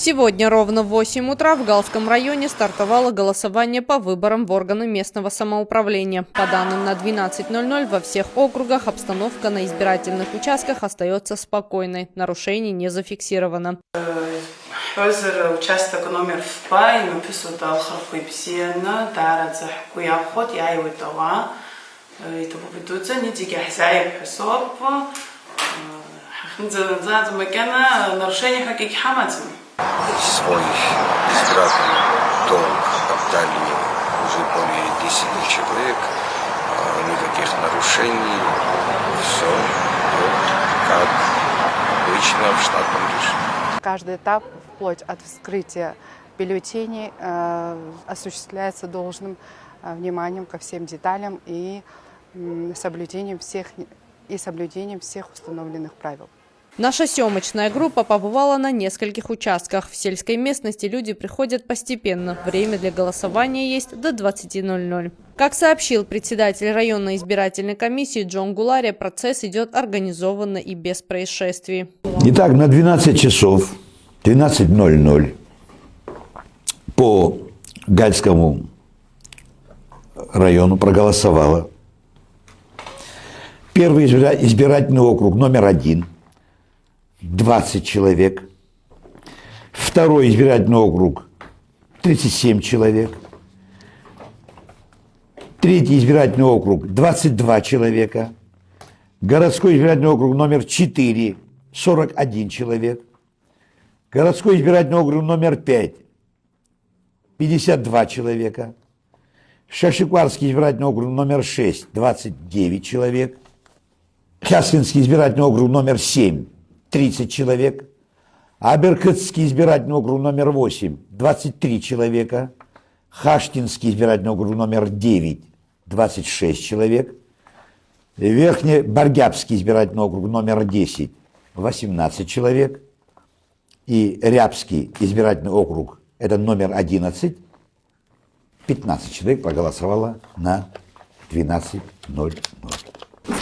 Сегодня ровно в 8 утра в Галском районе стартовало голосование по выборам в органы местного самоуправления. По данным на 12:00 во всех округах обстановка на избирательных участках остается спокойной. Нарушений не зафиксировано. Участок номер 2 свой избирательный долг отдали уже более 10 человек, никаких нарушений, все как обычно в штатном режиме. Каждый этап, вплоть от вскрытия бюллетеней, осуществляется должным вниманием ко всем деталям и соблюдением всех установленных правил. Наша съемочная группа побывала на нескольких участках. В сельской местности люди приходят постепенно. Время для голосования есть до 20:00. Как сообщил председатель районной избирательной комиссии Джон Гулари, процесс идет организованно и без происшествий. Итак, на 12 часов, 12:00 по Гальскому району проголосовало первый избирательный округ номер 1. 20 человек. Второй избирательный округ 37 человек. Третий избирательный округ 22 человека. Городской избирательный округ номер 4 41 человек. Городской избирательный округ номер 5 52 человека. Шашикварский избирательный округ номер 6 29 человек. Хясвинский избирательный округ номер 7 30 человек. Аберкытский избирательный округ номер 8 23 человека. Хаштинский избирательный округ номер 9 26 человек. Верхнебаргябский избирательный округ номер 10 18 человек. И Рябский избирательный округ, это номер 11, 15 человек проголосовало на 12:00.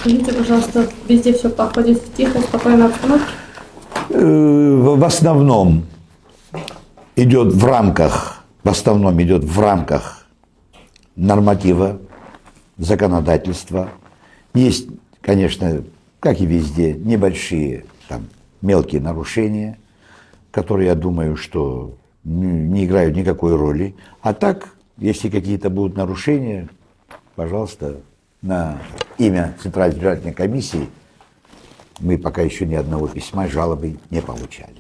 Скажите, пожалуйста, везде все проходит в тихой, спокойной обстановке? В основном идет в рамках норматива, законодательства. Есть, конечно, как и везде, небольшие, мелкие нарушения, которые, я думаю, что не играют никакой роли. А так, если какие-то будут нарушения, пожалуйста, на имя Центральной избирательной комиссии мы пока еще ни одного письма, жалобы не получали.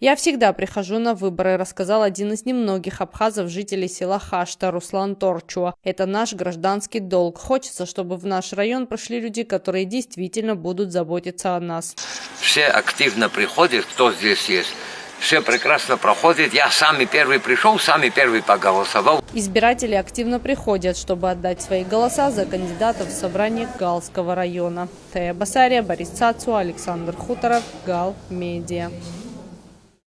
Я всегда прихожу на выборы, рассказал один из немногих абхазов, жителей села Хашта, Руслан Торчуа. Это наш гражданский долг. Хочется, чтобы в наш район пришли люди, которые действительно будут заботиться о нас. Все активно приходят, кто здесь есть. Все прекрасно проходит. Я самый первый пришел, самый первый поголосовал. Избиратели активно приходят, чтобы отдать свои голоса за кандидатов в собрание Галского района. Тая Басария, Борис Цацу, Александр Хуторов, Гал Медиа.